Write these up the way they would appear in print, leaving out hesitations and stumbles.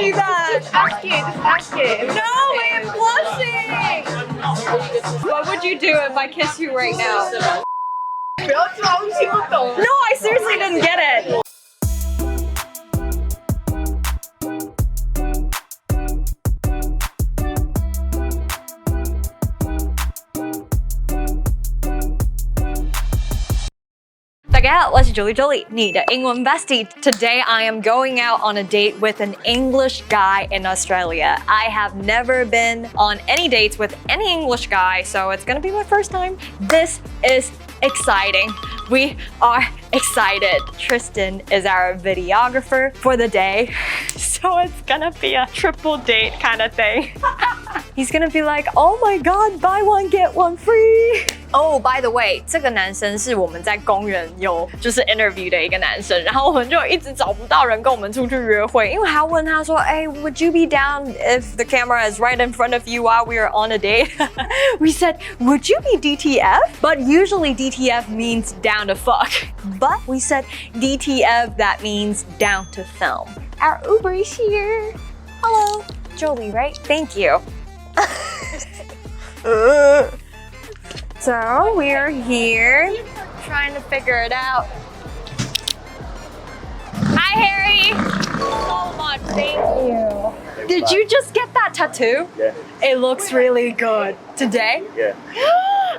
see that. Ask you, just ask you. No, I am blushing. What would you do if I kiss you right now? 不要装听不懂。 No, I seriously didn't get it. What's Jolie, 你的英文 bestie. Today I am going out on a date with an English guy in Australia. I have never been on any dates with any English guy, so it's gonna be my first time. This is exciting. We are excited. Tristan is our videographer for the day, so it's gonna be a triple date kind of thing. He's gonna be like, oh my god, buy one get one free. Oh, by the way, 这个男生是我们在公园有就是 interview 的一个男生，然后我们就一直找不到人跟我们出去约会，因为还要问他说，哎 would you be down if the camera is right in front of you while we are on a date? We said, would you be DTF? But usually DTF means down to fuck. But we said DTF, that means down to film. Our Uber is here. Hello, Jolie, right? Thank you. So we're here trying to figure it out. Hi, Harry. So much, thank you. Did you just get that tattoo? Yeah. It looks really good. Today? Yeah.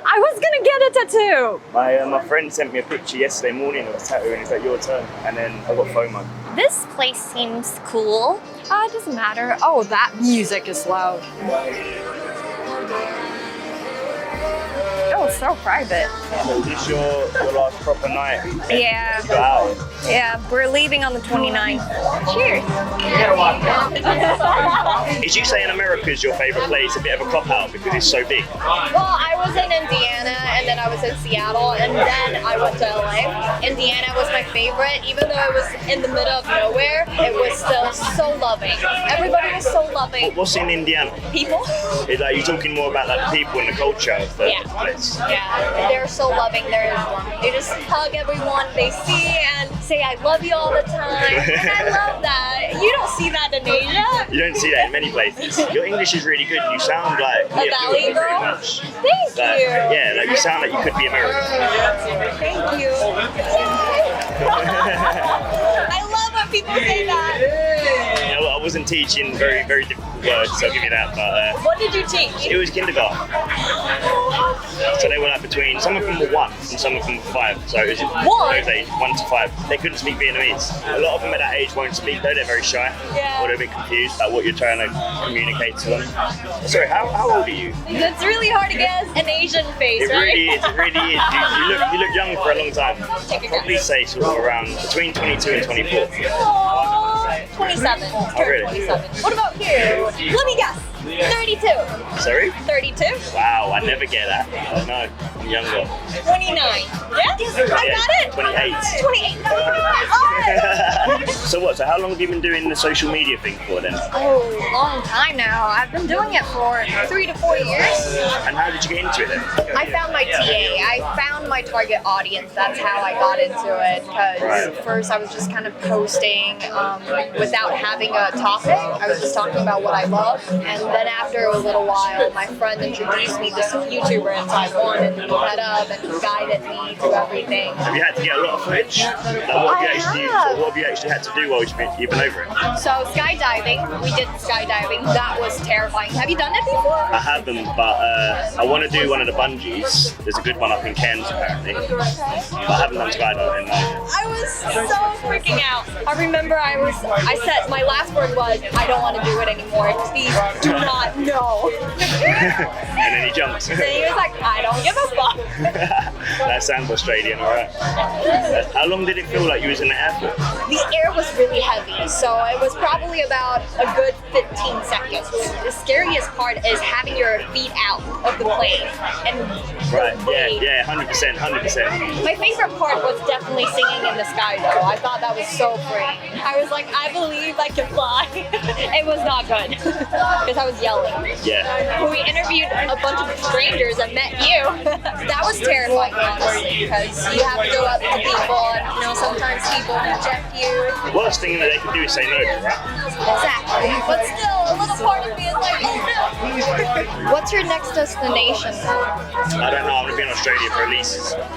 I was gonna get a tattoo. My friend sent me a picture yesterday morning of a tattoo and it's like your turn. And then I got FOMO. This place seems cool. It doesn't matter. Oh, that music is loud. Oh, so private. So is this your last proper night? Yeah. Go out? Yeah, we're leaving on the 29th. Cheers. Is you saying America is your favorite place a bit of a cop out because it's so big? Well, I was in Indiana and then I was in Seattle and then I went to LA. Indiana was my favorite, even though it was in the middle of nowhere. It was still so loving. Everybody was so loving. What's in Indiana? People? Is like you're talking more about like the people and the culture of the place. Yeah, they're so loving. They just hug everyone they see and say I love you all the time. And I love that. You don't see that in Asia. You don't see that in many places. Your English is really good. You sound like A valley pretty girl? much. Thank Like, you. yeah, like you sound like you could be American. Thank you. I love when people say that. You know, I wasn't teaching very, very difficult words, so I'll give you that. But What did you teach? it was kindergarten. So they were like between, some of them were 1 and some of them were 5. So it was those ages, 1 to 5. They couldn't speak Vietnamese. A lot of them at that age won't speak though, they're very shy. Yeah. Or they're a bit confused about what you're trying to communicate to them. Sorry, how old are you? It's really hard to guess an Asian face, It right? really is, it really is. You look young for a long time. Take a Probably guess. say sort of around between 22 and 24. Aww, 27. really? 27. What about you? Let me guess. 32. Sorry? 32? Wow, I never get that. No, I'm younger. 29. Yes? I got it. 28. 28. Oh, So how long have you been doing the social media thing for then? oh, long time now. I've been doing it for 3 to 4 years. And how did you get into it then? I found my TA. I found my target audience. That's how I got into it. Because Right. first I was just kind of posting without having a topic. I was just talking about what I love. And then after a little while, my friend introduced me to this YouTuber in Taiwan and he met up and he guided me through everything. Have you had to get a lot of footage? Like, what have you actually had to do while you've been over it? So skydiving, we did skydiving. That was terrifying. Have you done it before? I haven't, but I want to do one of the bungees. There's a good one up in Cairns apparently. But I haven't done skydiving, no. I was so freaking out. I remember I said, my last word was, I don't want to do it anymore. Please do not know. And then he jumps. And he was like, I don't give a fuck. That sounds Australian, alright. How long did it feel like you was in the airport? The air was really heavy, so it was probably about a good 15 seconds. The scariest part is having your feet out of the plane. And Right, wait. yeah, 100%, 100%. My favorite part was definitely singing in the sky though. I thought that was so freeing. I was like, I believe I can fly. It was not good because I was yelling. Yeah. We interviewed a bunch of strangers and met you. That was terrifying, honestly, because you have to go up to people and sometimes people reject you. Worst thing that they can do is say no, right? Exactly. But still, a little part of me is like, oh no. What's your next destination? I don't know. I'm gonna be in Australia for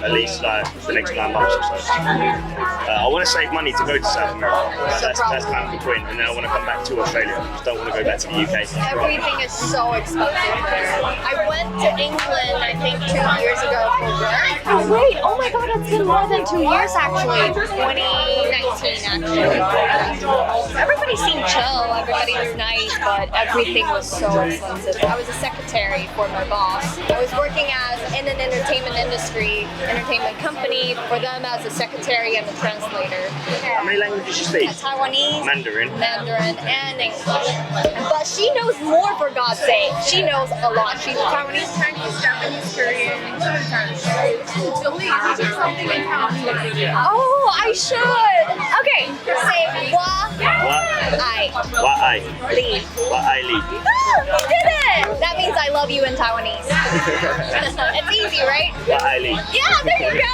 at least like the next 9 months or so. I want to save money to go to South America. That's kind of the point. And then I want to come back to Australia. I just don't want to go back to the UK. Everything is so expensive there. I went to England, I think, 2 years ago for work. Oh wait, oh my god, it's been more than 2 years actually. 2019 actually. Everybody seemed chill, everybody was nice, but everything was so expensive. I was a secretary for my boss. I was working in an entertainment company for them as a secretary and a translator. How many languages do you speak? Taiwanese, Mandarin, and English. But she knows more, for God's sake. She knows a lot. She's Taiwanese, Chinese, Japanese, Korean, Jolie, teach her something in Taiwanese. Oh, I should. Okay, say Wa'ai li. li. You did it! That means I love you in Taiwanese. It's easy, right? Wa'ai li. Yeah, there you go.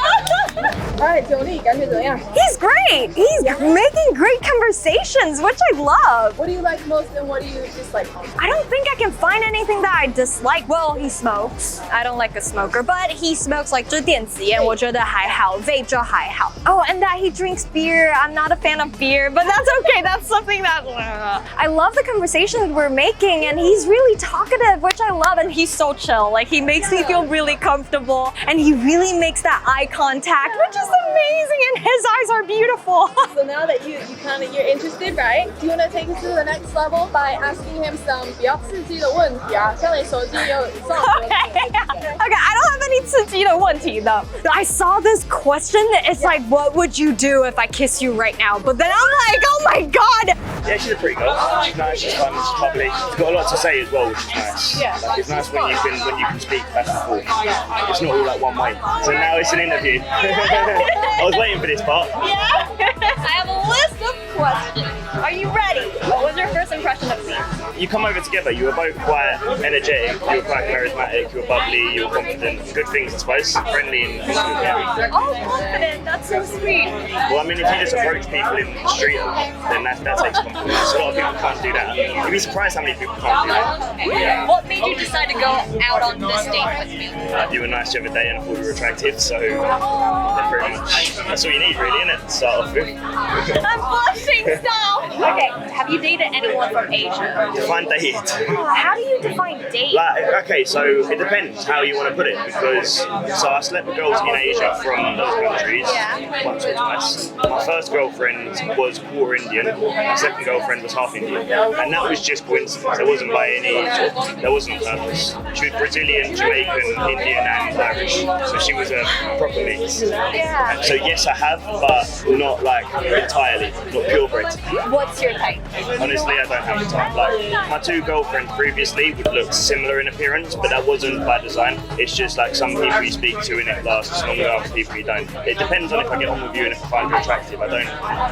Alright, Jolie, 感觉怎么样? He's great. He's making great conversations, which I love. What do you like most and what do you dislike most? I don't think I can find anything that I dislike. Well, he smokes. I don't like a smoker, but he smokes like 就是电子烟，我觉得还好 vape 就还好. Oh, and that he drinks beer. I'm not a fan of beer, but that's okay. That's something that I love the conversations we're making, and he's really talkative, which I love, and he's so chill. Like he makes me feel really comfortable, and he really makes that eye contact, which is amazing, and his eyes are beautiful. So now that you're interested, right? Do you want to take us to the next level by asking him some 比较刺激的问题啊？像你手机有上 Okay, I don't have any 刺激的问题though. I saw this question. It's like, what would you do if I kiss you right now? But then I'm like, oh my god. Yeah, she's a pretty girl. She's nice, she's fun, she's bubbly. She's got a lot to say as well, which is nice. Yeah. Like, it's nice when you can speak back and forth. It's not all like one way. So now it's an interview. I was waiting for this part. Yeah. I have a list of questions. Are you ready? What was your first impression of me? You come over together, you were both quite energetic, you were quite charismatic, you were bubbly, you were confident. Good things, I suppose. Friendly and good. Yeah. Oh, confident. That's so sweet. Well, I mean, if you just approach people in the street, then that takes confidence. A lot of people can't do that. You'd be surprised how many people can't do that. What made you decide to go out on this date with me? You were nice the other day and I thought you were attractive, so pretty much that's all you need, really, isn't it? To start off with. I'm blushing, stop. Okay, have you dated anyone from Asia? Define date. How do you define date? Like, okay, so it depends how you want to put it, because I slept with girls in Asia from those countries once or twice. My first girlfriend was quarter Indian, my second girlfriend was half Indian, and that was just coincidence. There wasn't by any there wasn't on purpose. She was Brazilian, Jamaican, Indian, and Irish, so she was a proper mix. Yeah. So yes, I have, but not like entirely, not purebred. What's your type? Honestly, I don't have the time. Like my two girlfriends previously would look similar in appearance, but that wasn't by design. It's just like some people you speak to and it lasts longer, other people you don't. It depends on if I get on with you and if I find you attractive. I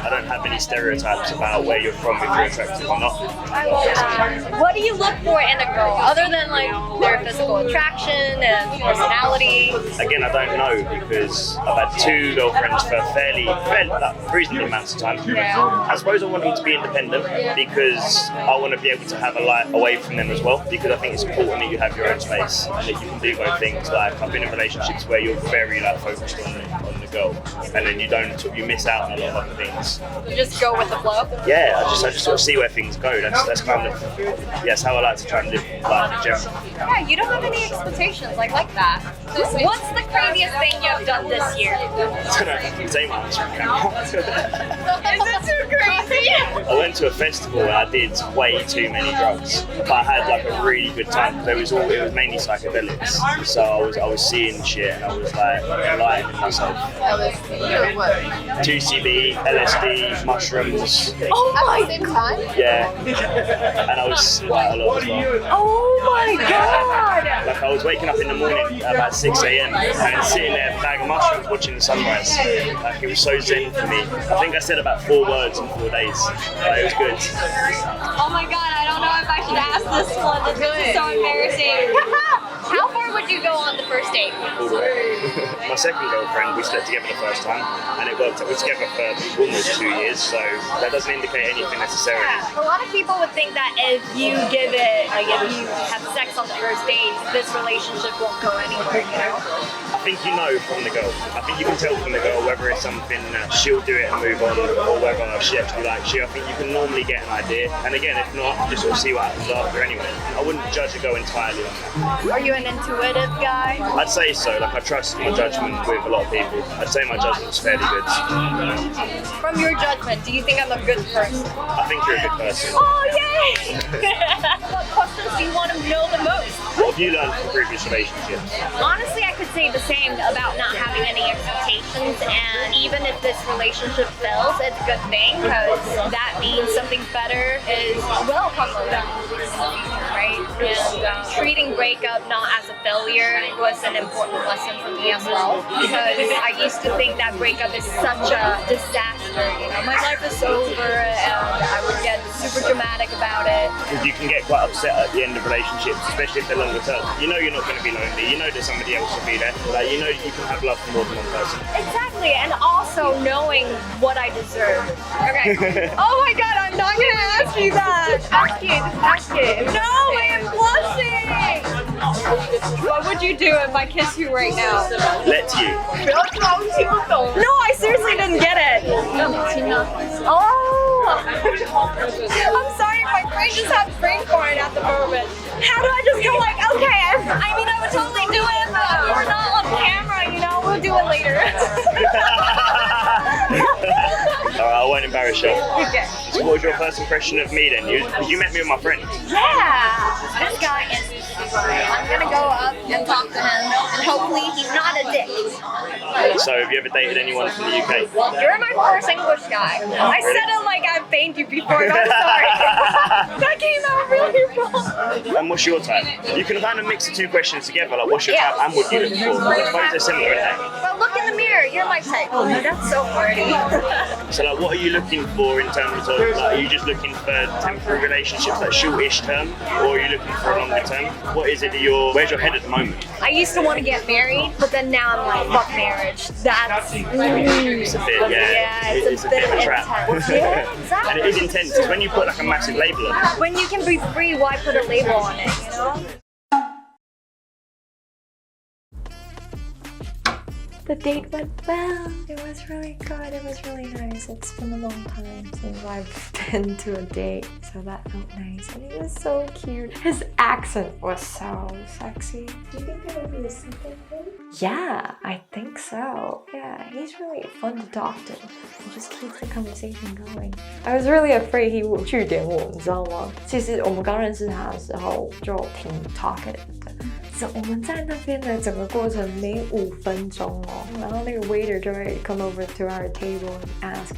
don't have any stereotypes about where you're from, if you're attractive or not. I love that. What do you look for in a girl, other than like their physical attraction and personality? Again, I don't know, because I've had two girlfriends for fairly like, reasonable amounts of time. I suppose I want them to be independent because I want to be able to have a life away from them as well, because I think it's important that you have your own space and that you can do both things. Like I've been in relationships where you're very like focused on the girl, and then you miss out on a lot of other things. You just go with the flow? Yeah, I just sort of see where things go. That's kind of that's how I like to try and live life in general. Yeah, you don't have any expectations. I like that. So what's the craziest thing you've done this year? I don't know if I can say my answer on camera. Is it too crazy? I went to a festival and I did way too many drugs, but I had like a really good time. It was mainly psychedelics, so I was seeing shit and I was like enlightening myself. LSD. 2CB, LSD, mushrooms. Oh At the same time? Yeah, and I was quite a lot as well. Oh my god! Like I was waking up in the morning at about 6 a.m. and sitting there, bag of mushrooms, watching the sunrise. Like it was so zen for me. I think I said about 4 words in 4 days. It was good. Oh my god, I don't know if I should ask this one. This is so embarrassing. How far would would you go on the first date? All the way. My second girlfriend, we slept together the first time, and it worked out. We're together for almost 2 years, so that doesn't indicate anything necessarily. Yeah. A lot of people would think that if you give it, like if you have sex on the first date, this relationship won't go anywhere, you know? I think you know from the girl. I think you can tell from the girl whether it's something that she'll do it and move on, or whether she actually likes you. I think you can normally get an idea. And again, if not, just sort of see what happens after anyway. I wouldn't judge a girl entirely on that. Are you an intuitive guy? I'd say so. Like, I trust my judgment with a lot of people. I'd say my judgment's fairly good. From your judgment, do you think I'm a good person? I think you're a good person. Oh, yay! What questions do you want to know the most? What have you learned from previous relationships? Honestly, I could say the same about not having any expectations, and even if this relationship fails, it's a good thing because that means something better will come around, right? And treating breakup not as a failure was an important lesson for me as well, because I used to think that breakup is such a disaster. You know, my life is over, and I would get super dramatic about it. You can get quite upset at the end of relationships, especially if they're longer term. You know you're not going to be lonely. You know that somebody else will be there. Like, you know that you can have love for more than one person. Exactly, and also knowing what I deserve. Okay. Oh my God, I'm not gonna ask you that. Ask you, just ask it. No, I am blushing. What would you do if I kiss you right now? Let you. No, I seriously didn't get it. Oh. I'm sorry, my brain just had brain fart at the moment. How do I just go like, okay, I mean, I would totally do it, but we're not on camera, you know, we'll do it later. Alright, I won't embarrass you. Okay. So what was your first impression of me then? You met me with my friend. Yeah, this guy is. I'm gonna go up and talk to him, and hopefully he's not a dick. So have you ever dated anyone from the UK? You're my first English guy. I said it like I've banged you before, and I'm sorry. That came out really wrong. And what's your type? You can kind of mix the two questions together, like what's your type and what you look for. I suppose they're similar, aren't they? But look in the mirror, you're my type. Oh, that's so flirty. So like, what are you looking for in terms of, like, are you just looking for temporary relationships, like shortish term, or are you looking for a longer term? What is it that where's your head at the moment? I used to want to get married, but then now I'm like, fuck marriage. That's... It's a bit, yeah, it's a bit of a trap. Intense. Yeah, exactly. And it is intense, because when you put like a massive label on it. When you can be free, why put a label on it, you know? The date went well. It was really good. It was really nice. It's been a long time since I've been to a date, so that felt nice. And he was so cute. His accent was so sexy. Do you think that would be a simple thing? Yeah, I think so. Yeah, he's really fun to talk to. He just keeps the conversation going. I was really afraid he would 据点我，你知道吗？其实我们刚认识他的时候就挺 talkative 的。我们在那边的整个过程每5分钟哦，然后那个 waiter 就会 come over to our table and ask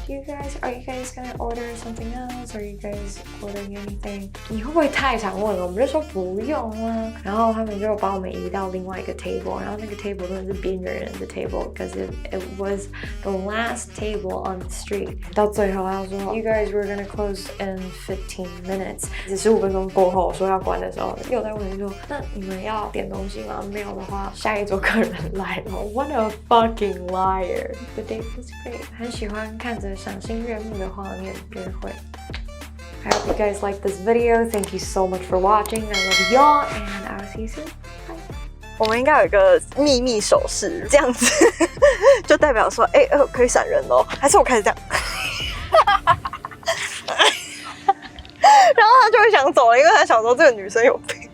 are you guys gonna order something else? Are you guys ordering anything? 你会不会太常问了？我们就说不用啊，然后他们就把我们移到另外一个 table， 然后那个 table 真的是边缘人的 table because it was the last table on the street。到最后他说 you guys were gonna close in 15 minutes， 15分钟过后说要关的时候，又在问说那你们要点东西吗？没有的话，下一桌客人来了。What a fucking liar! The date was great. 很喜欢看着赏心悦目的画面约会。I hope you guys like this video. Thank you so much for watching. I love y'all, and I will see you soon. Bye. 我们应该有一个秘密手势，这样子就代表说，可以闪人哦。还是我开始这样，然后他就会想走了，因为他想说这个女生有病。